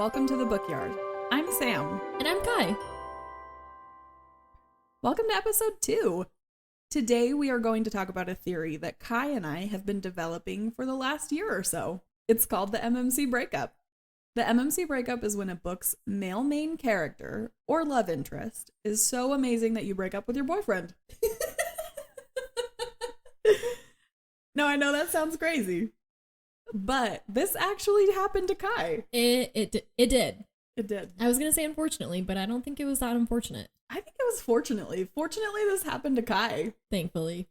welcome to the Bookyard. I'm Sam. And I'm Kai. Welcome to episode 2. Today we are going to talk about a theory that Kai and I have been developing for the last year or so. It's called the MMC Breakup. The MMC Breakup is when a book's male main character or love interest is so amazing that you break up with your boyfriend. No, I know that sounds crazy, but this actually happened to Kai. It did. It did. I was going to say unfortunately, but I don't think it was that unfortunate. I think it was fortunately. Fortunately, this happened to Kai. Thankfully.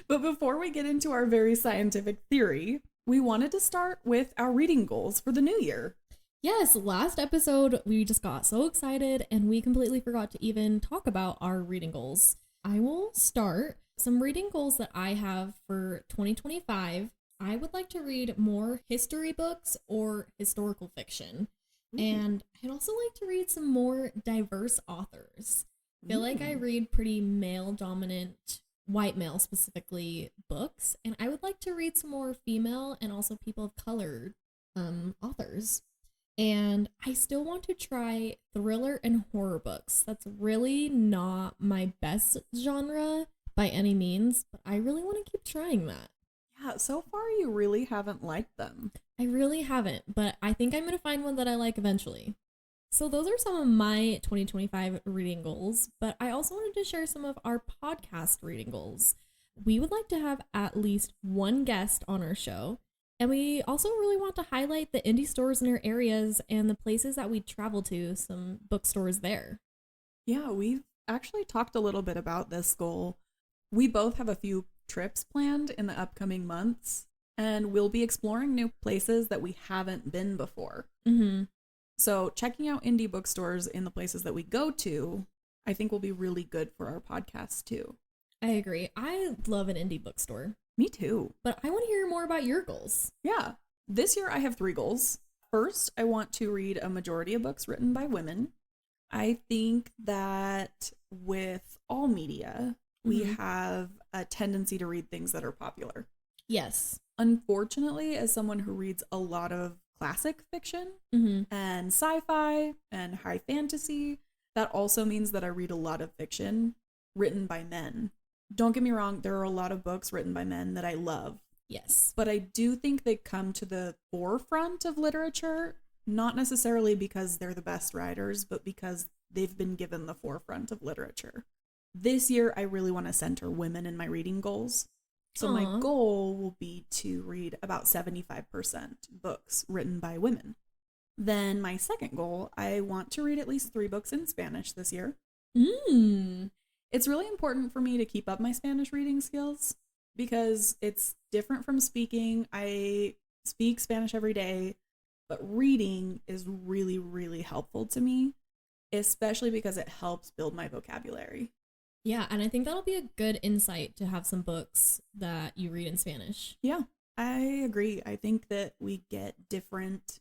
But before we get into our very scientific theory, we wanted to start with our reading goals for the new year. Yes, last episode, we just got so excited and we completely forgot to even talk about our reading goals. I will start. Some reading goals that I have for 2025. I would like to read more history books or historical fiction. And I'd also like to read some more diverse authors. I feel like I read pretty male-dominant, white male specifically, books. And I would like to read some more female and also people of color authors. And I still want to try thriller and horror books. That's really not my best genre by any means, but I really want to keep trying that. Yeah, so far you really haven't liked them. I really haven't, but I think I'm going to find one that I like eventually. So those are some of my 2025 reading goals, but I also wanted to share some of our podcast reading goals. We would like to have at least one guest on our show, and we also really want to highlight the indie stores in our areas and the places that we travel to, some bookstores there. Yeah, we've actually talked a little bit about this goal. We both have a few trips planned in the upcoming months, and we'll be exploring new places that we haven't been before. So checking out indie bookstores in the places that we go to, I think will be really good for our podcast too. I agree. I love an indie bookstore. Me too. But I want to hear more about your goals. Yeah. This year I have 3 goals. First, I want to read a majority of books written by women. I think that with all media, we have a tendency to read things that are popular. Yes. Unfortunately, as someone who reads a lot of classic fiction and sci-fi and high fantasy, that also means that I read a lot of fiction written by men. Don't get me wrong, there are a lot of books written by men that I love. Yes. But I do think they come to the forefront of literature, not necessarily because they're the best writers, but because they've been given the forefront of literature. This year, I really want to center women in my reading goals. So my goal will be to read about 75% books written by women. Then my second goal, I want to read at least 3 books in Spanish this year. It's really important for me to keep up my Spanish reading skills because it's different from speaking. I speak Spanish every day, but reading is really, really helpful to me, especially because it helps build my vocabulary. Yeah, and I think that'll be a good insight to have some books that you read in Spanish. Yeah, I agree. I think that we get different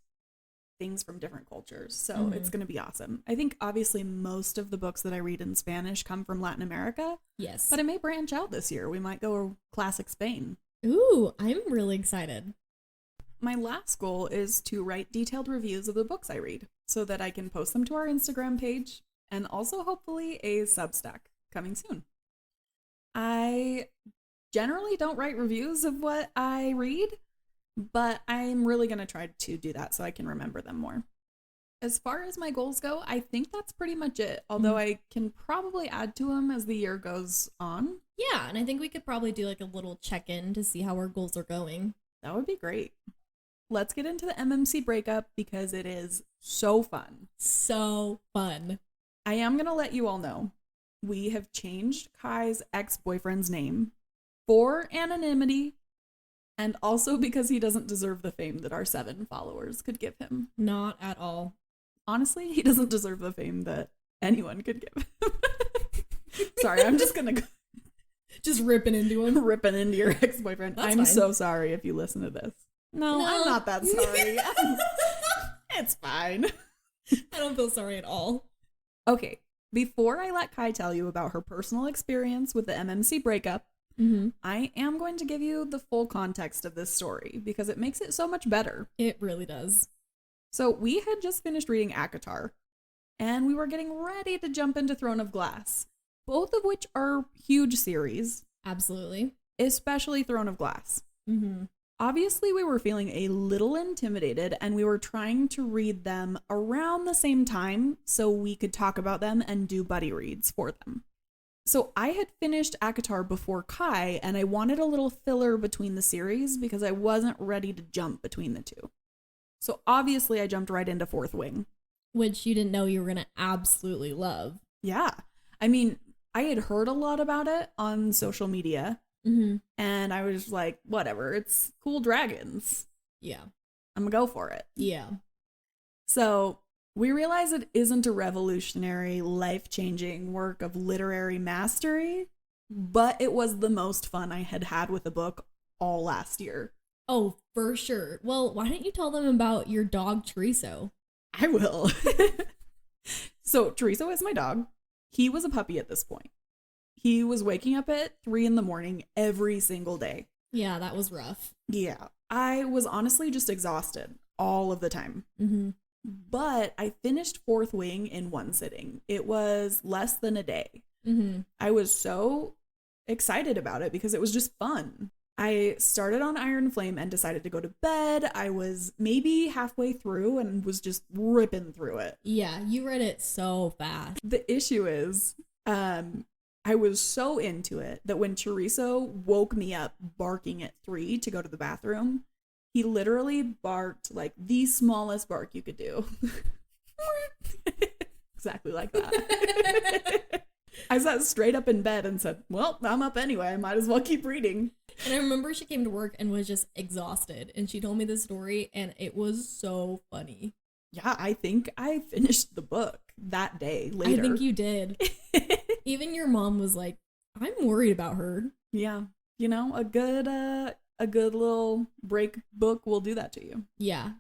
things from different cultures, so it's going to be awesome. I think obviously most of the books that I read in Spanish come from Latin America. Yes. But I may branch out this year. We might go classic Spain. Ooh, I'm really excited. My last goal is to write detailed reviews of the books I read so that I can post them to our Instagram page and also hopefully a Substack. Coming soon. I generally don't write reviews of what I read, but I'm really going to try to do that so I can remember them more. As far as my goals go, I think that's pretty much it, although I can probably add to them as the year goes on. Yeah, and I think we could probably do like a little check-in to see how our goals are going. That would be great. Let's get into the MMC breakup because it is so fun. So fun. I am going to let you all know. We have changed Kai's ex-boyfriend's name for anonymity and also because he doesn't deserve the fame that our 7 followers could give him. Not at all. Honestly, he doesn't deserve the fame that anyone could give him. Sorry, I'm just going to go. Just ripping into him. Ripping into your ex-boyfriend. That's I'm fine. so sorry if you listen to this. No, I'm not that sorry. It's fine. I don't feel sorry at all. Okay. Before I let Kai tell you about her personal experience with the MMC breakup, I am going to give you the full context of this story because it makes it so much better. It really does. So we had just finished reading ACOTAR, and we were getting ready to jump into Throne of Glass, both of which are huge series. Absolutely. Especially Throne of Glass. Mm-hmm. Obviously, we were feeling a little intimidated, and we were trying to read them around the same time so we could talk about them and do buddy reads for them. So I had finished ACOTAR before Kai, and I wanted a little filler between the series because I wasn't ready to jump between the two. So obviously, I jumped right into Fourth Wing. Which you didn't know you were going to absolutely love. Yeah. I mean, I had heard a lot about it on social media. Mm-hmm. And I was like, whatever, it's cool dragons. Yeah. I'm gonna go for it. Yeah. So we realize it isn't a revolutionary, life-changing work of literary mastery, but it was the most fun I had had with a book all last year. Oh, for sure. Well, why don't you tell them about your dog, Chorizo? I will. So Chorizo is my dog. He was a puppy at this point. He was waking up at 3 a.m. every single day. Yeah, that was rough. Yeah. I was honestly just exhausted all of the time. Mm-hmm. But I finished Fourth Wing in one sitting. It was less than a day. Mm-hmm. I was so excited about it because it was just fun. I started on Iron Flame and decided to go to bed. I was maybe halfway through and was just ripping through it. Yeah, you read it so fast. The issue is, I was so into it that when Chorizo woke me up barking at 3 to go to the bathroom, he literally barked like the smallest bark you could do. Exactly like that. I sat straight up in bed and said, well, I'm up anyway. I might as well keep reading. And I remember she came to work and was just exhausted. And she told me the story and it was so funny. Yeah, I think I finished the book that day later. I think you did. Even your mom was like, I'm worried about her. Yeah. You know, a good little break book will do that to you. Yeah.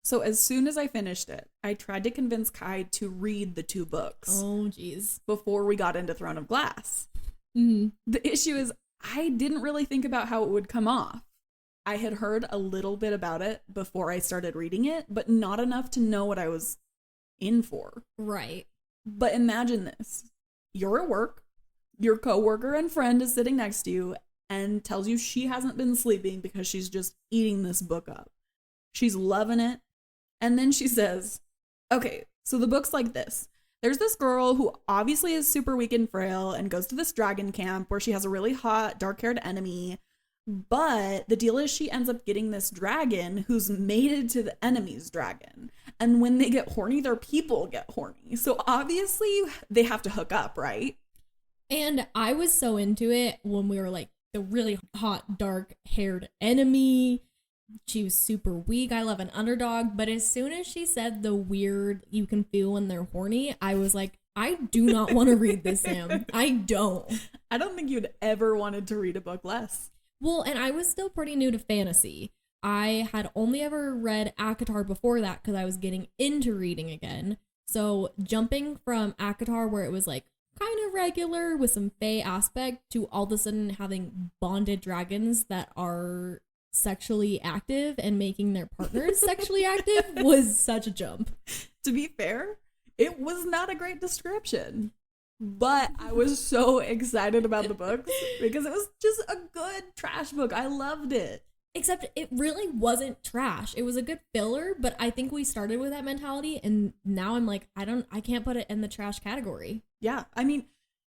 So as soon as I finished it, I tried to convince Kai to read the 2 books. Oh, geez. Before we got into Throne of Glass. Mm-hmm. The issue is I didn't really think about how it would come off. I had heard a little bit about it before I started reading it, but not enough to know what I was in for. Right. But imagine this. You're at work, your coworker and friend is sitting next to you and tells you she hasn't been sleeping because she's just eating this book up. She's loving it. And then she says, okay, so the book's like this. There's this girl who obviously is super weak and frail and goes to this dragon camp where she has a really hot, dark-haired enemy. But the deal is she ends up getting this dragon who's mated to the enemy's dragon. And when they get horny, their people get horny. So obviously they have to hook up, right? And I was so into it when we were like the really hot, dark-haired enemy. She was super weak. I love an underdog. But as soon as she said the weird you can feel when they're horny, I was like, I do not want to read this, Sam. I don't. I don't think you'd ever wanted to read a book less. Well, and I was still pretty new to fantasy. I had only ever read ACOTAR before that because I was getting into reading again. So jumping from ACOTAR, where it was like kind of regular with some fae aspect, to all of a sudden having bonded dragons that are sexually active and making their partners sexually active was such a jump. To be fair, it was not a great description. But I was so excited about the books because it was just a good trash book. I loved it. Except it really wasn't trash. It was a good filler, but I think we started with that mentality and now I'm like, I can't put it in the trash category. Yeah. I mean,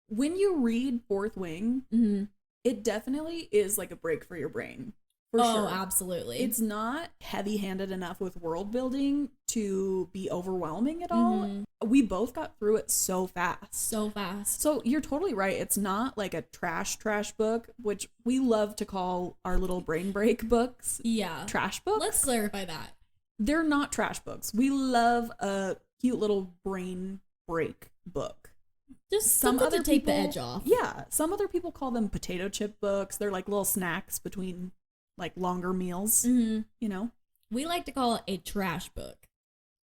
when you read Fourth Wing, mm-hmm. it definitely is like a break for your brain. For oh, sure. Absolutely. It's not heavy-handed enough with world building to be overwhelming at all. Mm-hmm. We both got through it so fast. So fast. So you're totally right. It's not like a trash book, which we love to call our little brain break books. Yeah. Trash books. Let's clarify that. They're not trash books. We love a cute little brain break book. Just something to take the edge off. Yeah. Some other people call them potato chip books. They're like little snacks between like longer meals, mm-hmm. you know? We like to call it a trash book.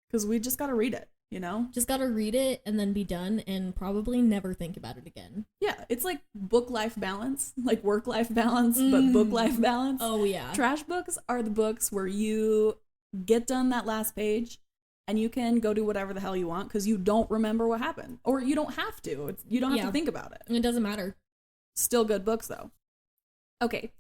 Because we just got to read it, you know? Just got to read it and then be done and probably never think about it again. Yeah, it's like book-life balance, like work-life balance, but book-life balance. Oh, yeah. Trash books are the books where you get done that last page and you can go do whatever the hell you want because you don't remember what happened. Or you don't have to. You don't have to think about it. It doesn't matter. Still good books, though. Okay,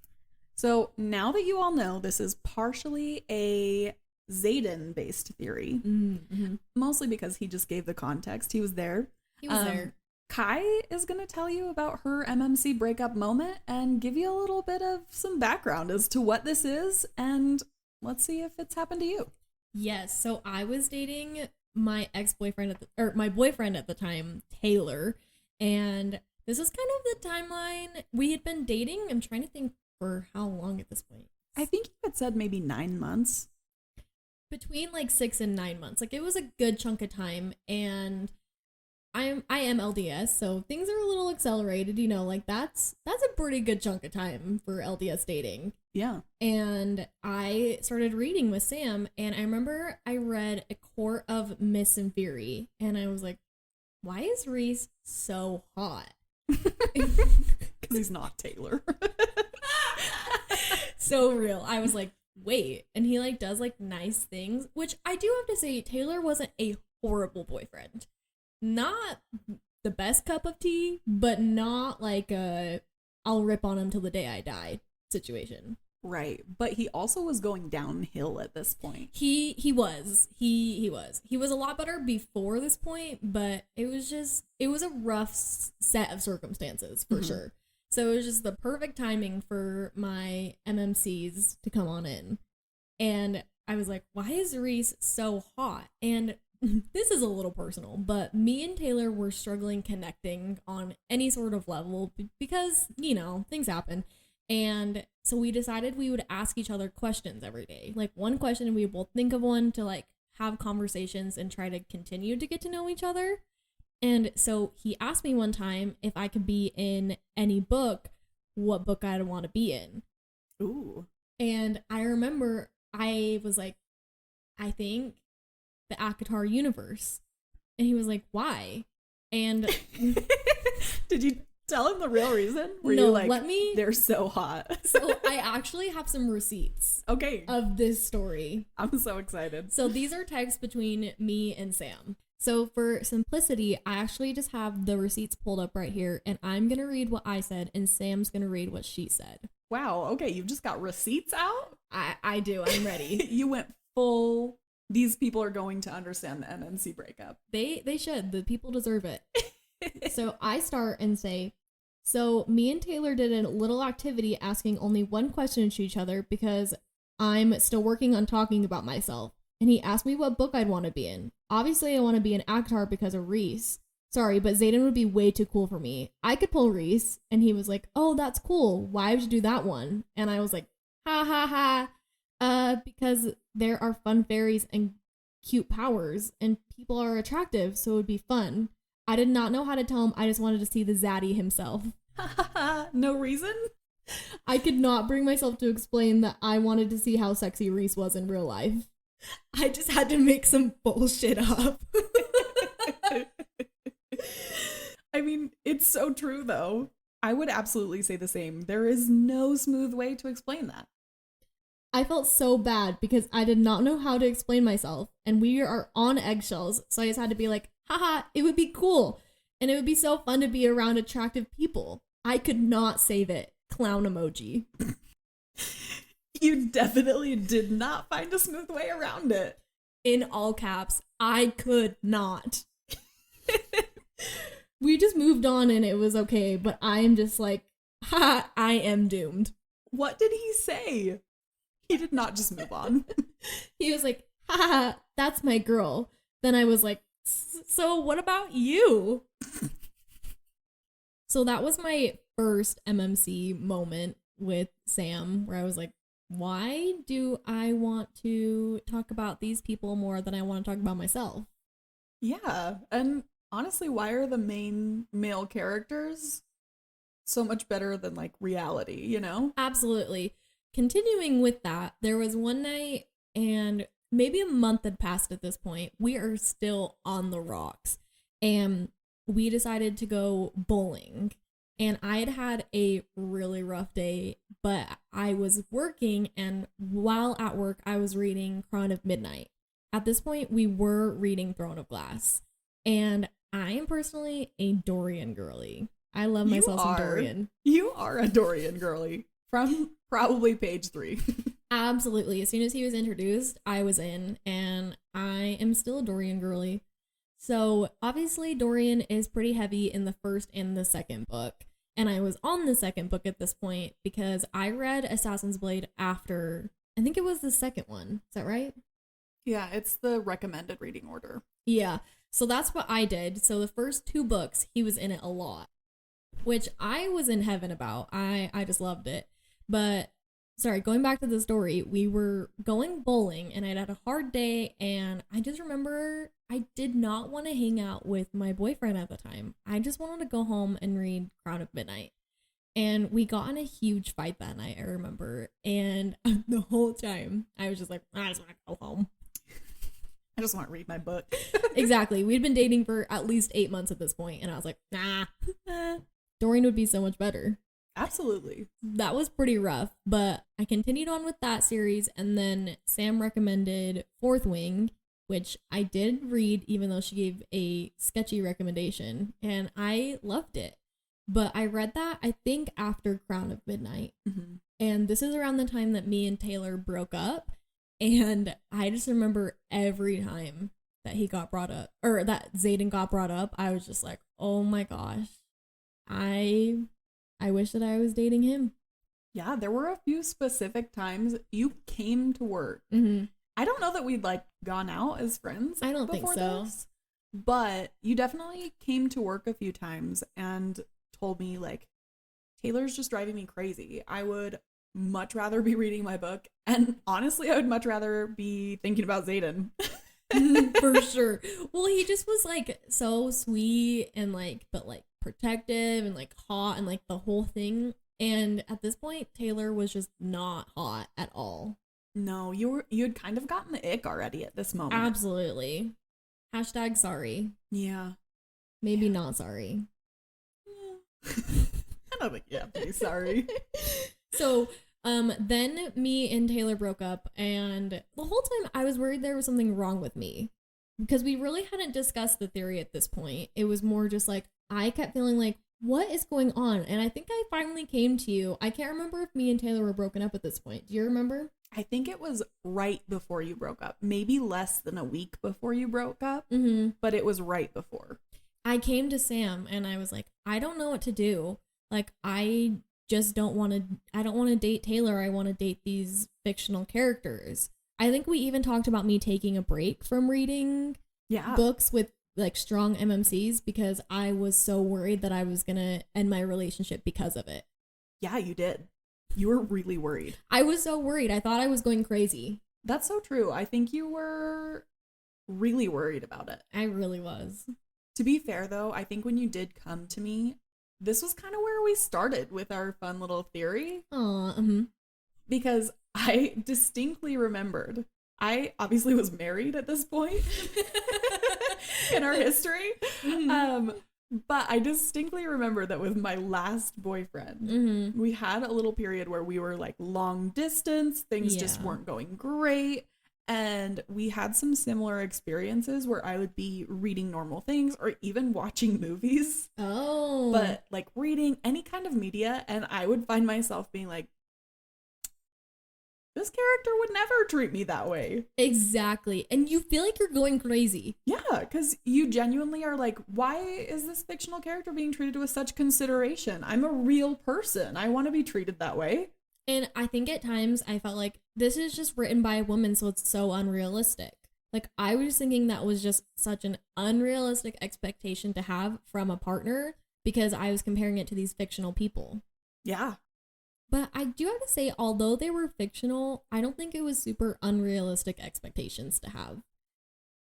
so now that you all know, this is partially a Xaden-based theory. Mm-hmm. Mostly because he just gave the context. He was there. He was there. Kai is going to tell you about her MMC breakup moment and give you a little bit of some background as to what this is, and let's see if it's happened to you. Yes, so I was dating my ex-boyfriend my boyfriend at the time, Taylor, and this is kind of the timeline. We had been dating, I'm trying to think for how long at this point. I think you had said maybe 9 months. Between like 6 and 9 months. Like, it was a good chunk of time, and I am LDS, so things are a little accelerated, you know, like that's a pretty good chunk of time for LDS dating. Yeah. And I started reading with Sam, and I remember I read A Court of Mist and Fury, and I was like, why is Reese so hot? Because he's not Taylor. So real. I was like, wait. And he like does like nice things, which I do have to say, Taylor wasn't a horrible boyfriend. Not the best cup of tea, but not like a I'll rip on him till the day I die situation. Right. But he also was going downhill at this point. He was. He was a lot better before this point, but it was a rough set of circumstances for sure. So it was just the perfect timing for my MMCs to come on in. And I was like, why is Reese so hot? And this is a little personal, but me and Taylor were struggling connecting on any sort of level because, you know, things happen. And so we decided we would ask each other questions every day. Like one question, and we would both think of one to like have conversations and try to continue to get to know each other. And so he asked me one time if I could be in any book, what book I'd want to be in. Ooh. And I remember I was like, I think the ACOTAR universe. And he was like, why? And did you tell him the real reason? Were no, you like, let me. They're so hot. So I actually have some receipts. Okay. Of this story. I'm so excited. So these are texts between me and Sam. So for simplicity, I actually just have the receipts pulled up right here, and I'm going to read what I said, and Sam's going to read what she said. Wow. Okay. You've just got receipts out? I do. I'm ready. You went full. These people are going to understand the MMC breakup. They should. The people deserve it. So I start and say, so me and Taylor did a little activity asking only one question to each other because I'm still working on talking about myself. And he asked me what book I'd want to be in. Obviously, I want to be an ACOTAR because of Reese. Sorry, but Xaden would be way too cool for me. I could pull Reese. And he was like, oh, that's cool. Why would you do that one? And I was like, ha ha ha. Because there are fun fairies and cute powers, and people are attractive, so it would be fun. I did not know how to tell him I just wanted to see the zaddy himself. No reason? I could not bring myself to explain that I wanted to see how sexy Reese was in real life. I just had to make some bullshit up. I mean, it's so true, though. I would absolutely say the same. There is no smooth way to explain that. I felt so bad because I did not know how to explain myself, and we are on eggshells, so I just had to be like, haha, it would be cool, and it would be so fun to be around attractive people. I could not save it. Clown emoji. You definitely did not find a smooth way around it. In all caps, I could not. We just moved on and it was okay, but I am just like, ha, I am doomed. What did he say? He did not just move on. He was like, ha, that's my girl. Then I was like, so what about you? So that was my first MMC moment with Sam, where I was like, why do I want to talk about these people more than I want to talk about myself? Yeah, and honestly, why are the main male characters so much better than like reality, you know? Absolutely. Continuing with that, there was one night, and maybe a month had passed at this point. We are still on the rocks, and we decided to go bowling. And I had had a really rough day, but I was working, and while at work, I was reading Crown of Midnight. at this point, we were reading Throne of Glass. And I am personally a Dorian girly. I love myself some Dorian. You are a Dorian girly from probably page 3. Absolutely. As soon as he was introduced, I was in, and I am still a Dorian girly. So obviously Dorian is pretty heavy in the first and the second book. And I was on the second book at this point because I read Assassin's Blade after, I think it was the second one. Is that right? Yeah, it's the recommended reading order. Yeah. So that's what I did. So the first 2 books, he was in it a lot, which I was in heaven about. I just loved it. But sorry, going back to the story, we were going bowling and I'd had a hard day, and I just remember I did not want to hang out with my boyfriend at the time. I just wanted to go home and read Crown of Midnight. And we got in a huge fight that night, I remember. And the whole time I was just like, I just want to go home. I just want to read my book. Exactly. We'd been dating for at least 8 months at this point, and I was like, nah, Dorian would be so much better. Absolutely. That was pretty rough, but I continued on with that series, and then Sam recommended Fourth Wing, which I did read, even though she gave a sketchy recommendation, and I loved it. But I read that, I think, after Crown of Midnight. Mm-hmm. And this is around the time that me and Taylor broke up. And I just remember every time that he got brought up, or that Xaden got brought up, I was just like, oh my gosh, I wish that I was dating him. Yeah, there were a few specific times you came to work. Mm-hmm. I don't know that we'd like gone out as friends. I don't think so. But you definitely came to work a few times and told me, like, Taylor's just driving me crazy. I would much rather be reading my book, and honestly I would much rather be thinking about Xaden. For sure. Well, he just was like so sweet and like, but like protective and like hot and like the whole thing. And at this point Taylor was just not hot at all. No, you'd kind of gotten the ick already at this moment. Absolutely. Hashtag sorry. Yeah. Maybe not sorry. I don't think you have to be sorry. So then me and Taylor broke up, and the whole time I was worried there was something wrong with me, because we really hadn't discussed the theory at this point. It was more just like I kept feeling like, what is going on? And I think I finally came to you. I can't remember if me and Taylor were broken up at this point. Do you remember? I think it was right before you broke up, maybe less than a week before you broke up, but it was right before. I came to Sam and I was like, I don't know what to do. Like, I don't want to date Taylor. I want to date these fictional characters. I think we even talked about me taking a break from reading books with like strong MMCs, because I was so worried that I was going to end my relationship because of it. Yeah, you did. You were really worried. I was so worried. I thought I was going crazy. That's so true. I think you were really worried about it. I really was. To be fair, though, I think when you did come to me, this was kind of where we started with our fun little theory. Because I distinctly remembered, I obviously was married at this point in our history. But I distinctly remember that with my last boyfriend, we had a little period where we were like long distance. Things just weren't going great. And we had some similar experiences where I would be reading normal things or even watching movies. Oh. But like reading any kind of media, and I would find myself being like, this character would never treat me that way. Exactly. And you feel like you're going crazy. Yeah, because you genuinely are like, why is this fictional character being treated with such consideration? I'm a real person. I want to be treated that way. And I think at times I felt like this is just written by a woman, so it's so unrealistic. Like, I was thinking that was just such an unrealistic expectation to have from a partner, because I was comparing it to these fictional people. Yeah. But I do have to say, although they were fictional, I don't think it was super unrealistic expectations to have.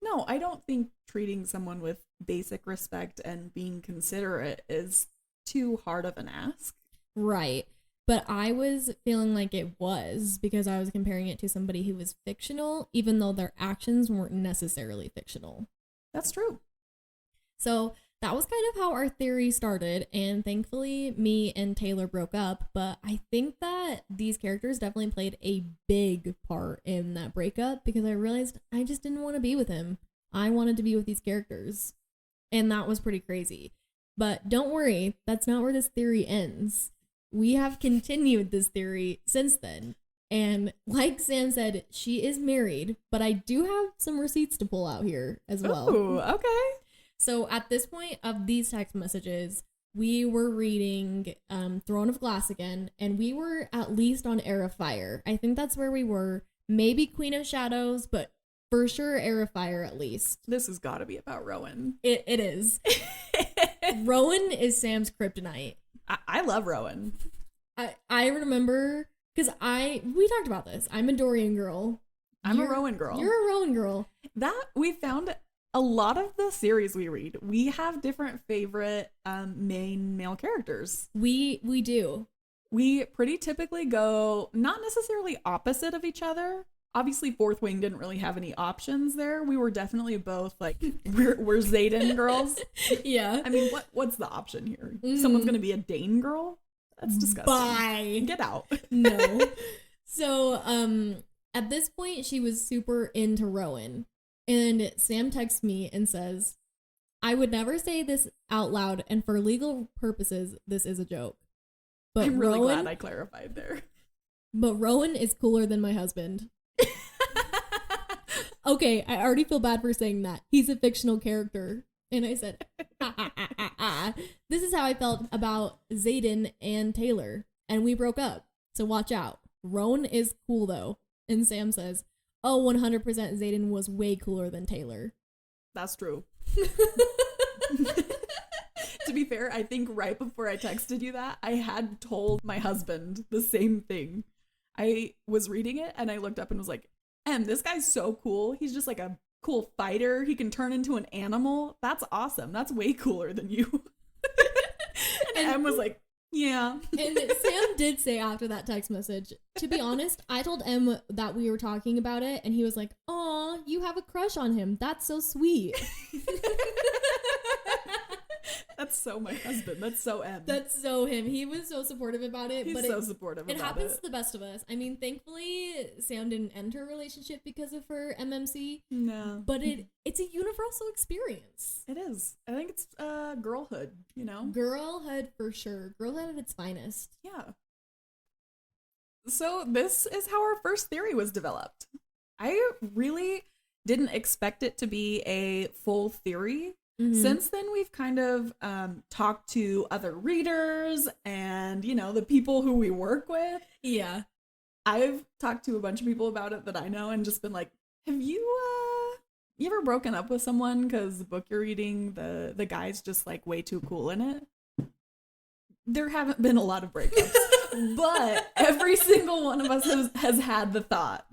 No, I don't think treating someone with basic respect and being considerate is too hard of an ask. Right. But I was feeling like it was, because I was comparing it to somebody who was fictional, even though their actions weren't necessarily fictional. That's true. So that was kind of how our theory started, and thankfully me and Taylor broke up, but I think that these characters definitely played a big part in that breakup because I realized I just didn't want to be with him. I wanted to be with these characters, and that was pretty crazy. But don't worry, that's not where this theory ends. We have continued this theory since then, and like Sam said, she is married, but I do have some receipts to pull out here as well. Ooh, okay. So at this point of these text messages, we were reading Throne of Glass again, and we were at least on Heir of Fire. I think that's where we were. Maybe Queen of Shadows, but for sure Heir of Fire at least. This has got to be about Rowan. It is. Rowan is Sam's kryptonite. I love Rowan. I remember, because we talked about this. I'm a Dorian girl. I'm a Rowan girl. You're a Rowan girl. That we found a lot of the series we read, we have different favorite main male characters. We do. We pretty typically go not necessarily opposite of each other. Obviously, Fourth Wing didn't really have any options there. We were definitely both like we're Xaden girls. Yeah. I mean, what's the option here? Someone's gonna be a Dane girl? That's disgusting. Bye. Get out. No. So at this point, she was super into Rowan. And Sam texts me and says, I would never say this out loud, and for legal purposes, this is a joke. But I'm really glad I clarified there. But Rowan is cooler than my husband. Okay, I already feel bad for saying that. He's a fictional character. And I said, This is how I felt about Xaden and Taylor. And we broke up. So watch out. Rowan is cool though. And Sam says, oh, 100% Xaden was way cooler than Taylor. That's true. To be fair, I think right before I texted you that, I had told my husband the same thing. I was reading it and I looked up and was like, this guy's so cool. He's just like a cool fighter. He can turn into an animal. That's awesome. That's way cooler than you. And Em was like, yeah. And Sam did say after that text message, to be honest, I told Em that we were talking about it, and he was like, aw, you have a crush on him. That's so sweet. That's so my husband. That's so Em. That's so him. He was so supportive about it. He's but so supportive about it. It happens to the best of us. I mean, thankfully, Sam didn't end her relationship because of her MMC. No. But it's a universal experience. It is. I think it's girlhood, you know? Girlhood for sure. Girlhood at its finest. Yeah. So this is how our first theory was developed. I really didn't expect it to be a full theory. Mm-hmm. Since then, we've kind of talked to other readers and, you know, the people who we work with. Yeah. I've talked to a bunch of people about it that I know and just been like, have you ever broken up with someone because the book you're reading, the guy's just like way too cool in it? There haven't been a lot of breakups, but every single one of us has had the thought.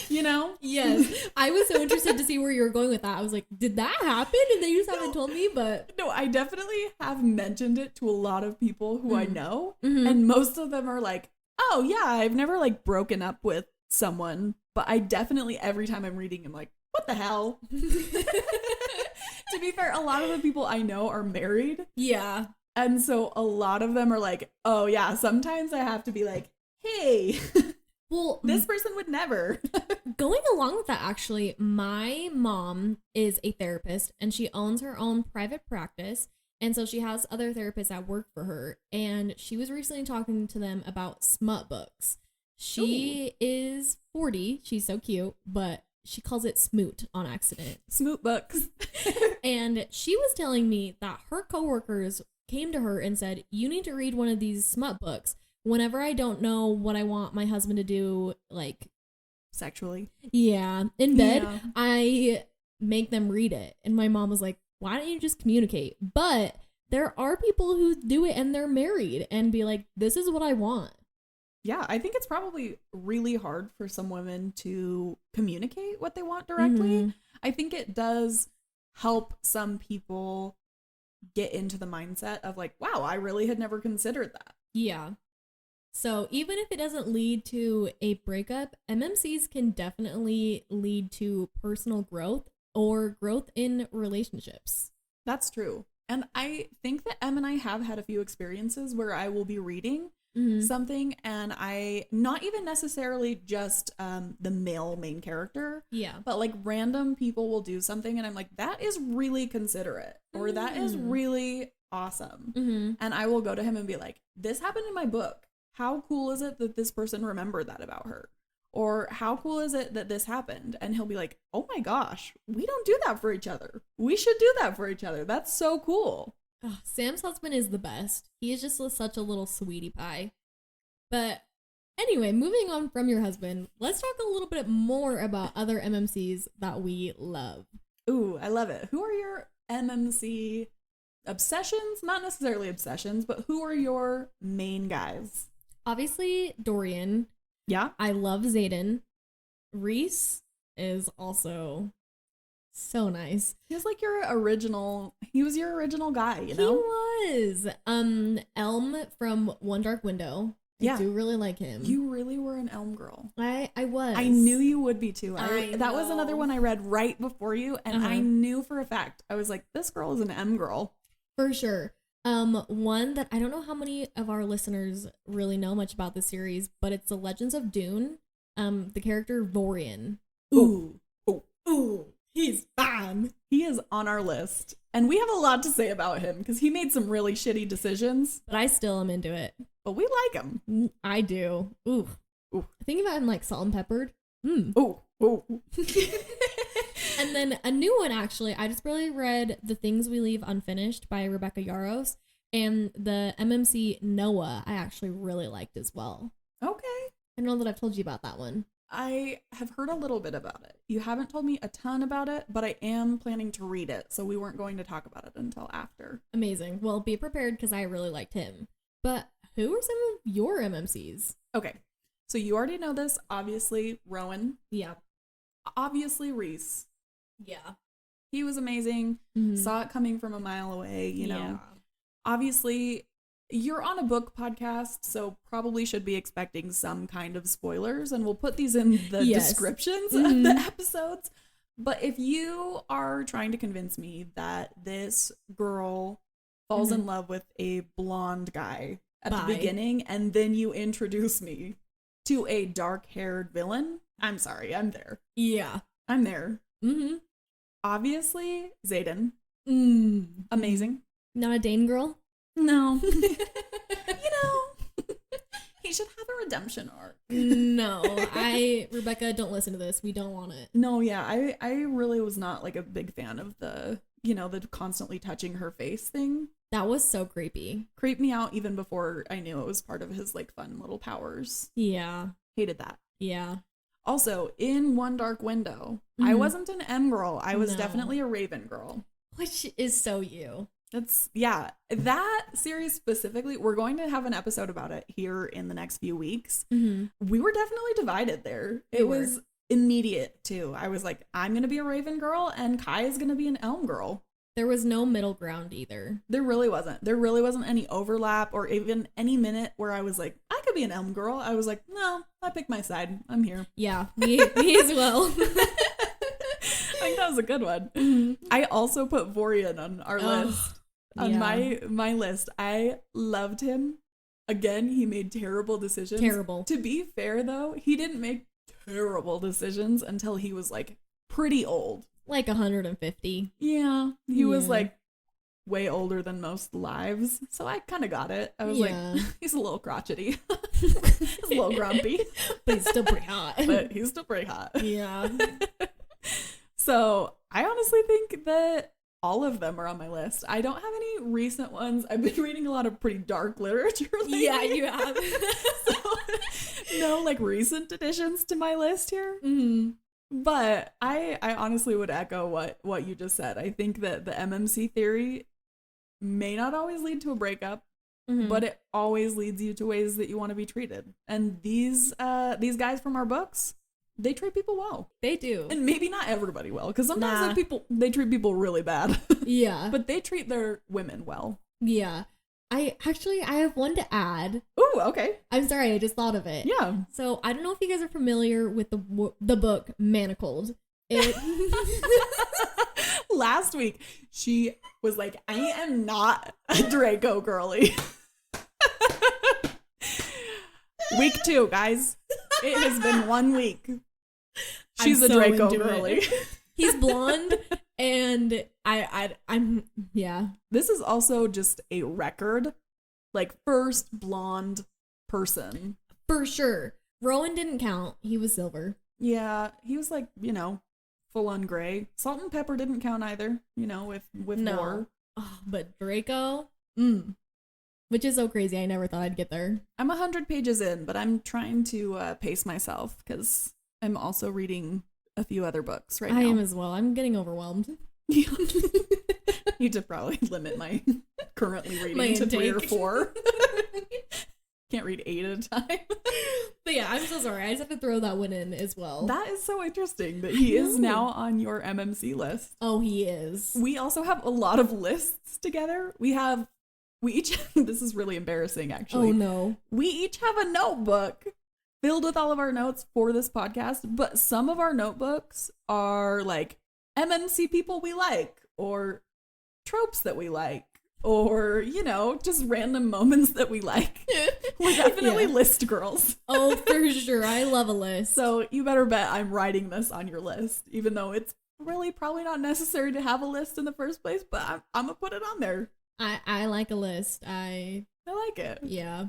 You know? Yes. I was so interested to see where you were going with that. I was like, did that happen? And then you just haven't told me, but... No, I definitely have mentioned it to a lot of people who I know. Mm-hmm. And most of them are like, oh, yeah, I've never, like, broken up with someone. But I definitely, every time I'm reading, I'm like, what the hell? To be fair, a lot of the people I know are married. Yeah. And so a lot of them are like, oh, yeah, sometimes I have to be like, hey... Well, this person would never. Going along with that, actually, my mom is a therapist and she owns her own private practice. And so she has other therapists that work for her. And she was recently talking to them about smut books. She is 40. She's so cute, but she calls it smoot on accident. Smoot books. And she was telling me that her coworkers came to her and said, you need to read one of these smut books. Whenever I don't know what I want my husband to do, like... sexually? Yeah. In bed, yeah. I make them read it. And my mom was like, why don't you just communicate? But there are people who do it and they're married and be like, this is what I want. Yeah, I think it's probably really hard for some women to communicate what they want directly. Mm-hmm. I think it does help some people get into the mindset of like, wow, I really had never considered that. Yeah. So even if it doesn't lead to a breakup, MMCs can definitely lead to personal growth or growth in relationships. That's true. And I think that Em and I have had a few experiences where I will be reading something and I, not even necessarily just the male main character, but like random people will do something and I'm like, that is really considerate, or that is really awesome. And I will go to him and be like, this happened in my book. How cool is it that this person remembered that about her? Or how cool is it that this happened? And he'll be like, oh my gosh, we don't do that for each other. We should do that for each other. That's so cool. Oh, Sam's husband is the best. He is just such a little sweetie pie. But anyway, moving on from your husband, let's talk a little bit more about other MMCs that we love. Ooh, I love it. Who are your MMC obsessions? Not necessarily obsessions, but who are your main guys? Obviously, Dorian. Yeah. I love Xaden. Reese is also so nice. He was like your original, he was your original guy, you know? He was. Elm from One Dark Window. I do really like him. You really were an Elm girl. I was. I knew you would be too. That was know. another one I read right before you, and I knew for a fact. I was like, this girl is an M girl. For sure. One that I don't know how many of our listeners really know much about the series, but it's The Legends of Dune. The character Vorian. Ooh. He's fun. He is on our list. And we have a lot to say about him because he made some really shitty decisions. But I still am into it. But we like him. I do. Ooh. I think about him like salt and peppered. Ooh. And then a new one, actually. I just really read The Things We Leave Unfinished by Rebecca Yarros. And the MMC Noah, I actually really liked as well. Okay. I know that I've told you about that one. I have heard a little bit about it. You haven't told me a ton about it, but I am planning to read it, so we weren't going to talk about it until after. Amazing. Well, be prepared because I really liked him. But who are some of your MMCs? Okay, so you already know this. Obviously, Rowan. Yeah. Obviously, Reese. Yeah. He was amazing. Saw it coming from a mile away, you know. Yeah. Obviously, you're on a book podcast, so probably should be expecting some kind of spoilers, and we'll put these in the descriptions of the episodes. But if you are trying to convince me that this girl falls in love with a blonde guy at the beginning, and then you introduce me to a dark-haired villain, I'm sorry, I'm there. Yeah. I'm there. Obviously, Xaden. Amazing. Not a Dane girl? No. You know, he should have a redemption arc. No, Rebecca, don't listen to this. We don't want it. No, yeah, I really was not like a big fan of the constantly touching her face thing. That was so creepy. Creeped me out even before I knew it was part of his like fun little powers. Yeah. Hated that. Yeah. Also, in One Dark Window, I wasn't an M girl. I was definitely a Raven girl. Which is so you. That series specifically, we're going to have an episode about it here in the next few weeks. We were definitely divided there. It was immediate too. I was like, I'm going to be a Raven girl and Kai is going to be an Elm girl. There was no middle ground either. There really wasn't. There really wasn't any overlap or even any minute where I was like, I could be an Elm girl. I was like, no, I picked my side. I'm here. Yeah, me as well. I think that was a good one. I also put Vorian on our list. On my list. I loved him. Again, he made terrible decisions. Terrible. To be fair, though, he didn't make terrible decisions until he was, like, pretty old. Like 150. Yeah. He was, like, way older than most lives. So I kind of got it. I was like, he's a little crotchety. He's a little grumpy. But he's still pretty hot. Yeah. So I honestly think that all of them are on my list. I don't have any recent ones. I've been reading a lot of pretty dark literature lately. Yeah, you have. So, no, like, recent additions to my list here. But I honestly would echo what you just said. I think that the MMC theory may not always lead to a breakup, but it always leads you to ways that you want to be treated. And these guys from our books, they treat people well. They do. And maybe not everybody well, because sometimes they treat people really bad. Yeah. But they treat their women well. Yeah. I have one to add. Ooh, okay. I'm sorry, I just thought of it. Yeah. So I don't know if you guys are familiar with the book Manacled. Last week, she was like, I am not a Draco girly. Week 2, guys. It has been 1 week. She's a Draco girly. He's blonde, and I'm yeah. This is also just a record, like first blonde person for sure. Rowan didn't count. He was silver. Yeah, he was like, full on gray. Salt and Pepper didn't count either, with more. Oh, but Draco, which is so crazy. I never thought I'd get there. I'm 100 pages in, but I'm trying to pace myself because I'm also reading a few other books right now. I am as well. I'm getting overwhelmed. Need to probably limit my currently reading my to 3 or intake. 4. Can't read 8 at a time. But yeah, I'm so sorry. I just have to throw that one in as well. That is so interesting that he is now on your MMC list. Oh, he is. We also have a lot of lists together. We each, this is really embarrassing actually. Oh no. We each have a notebook filled with all of our notes for this podcast, but some of our notebooks are like MMC people we like, or tropes that we like, or, just random moments that we like. We're definitely list girls. Oh, for sure. I love a list. So you better bet I'm writing this on your list, even though it's really probably not necessary to have a list in the first place, but I'm going to put it on there. I like a list. I like it. Yeah.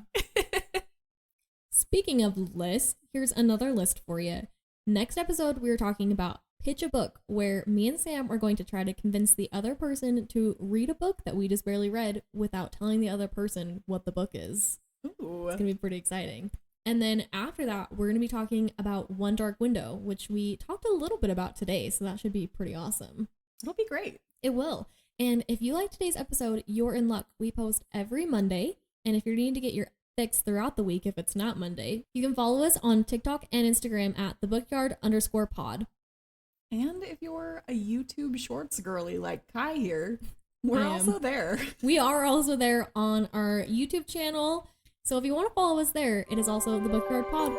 Speaking of lists, here's another list for you. Next episode, we're talking about Pitch a Book, where me and Sam are going to try to convince the other person to read a book that we just barely read without telling the other person what the book is. Ooh. It's going to be pretty exciting. And then after that, we're going to be talking about One Dark Window, which we talked a little bit about today, so that should be pretty awesome. It'll be great. It will. And if you like today's episode, you're in luck. We post every Monday, and if you're needing to get your fix throughout the week if it's not Monday, you can follow us on TikTok and Instagram at @thebookyard_pod. And if you're a YouTube shorts girly like Kai here, we're also there. We are also there on our YouTube channel. So if you want to follow us there, it is also the Bookyard Pod.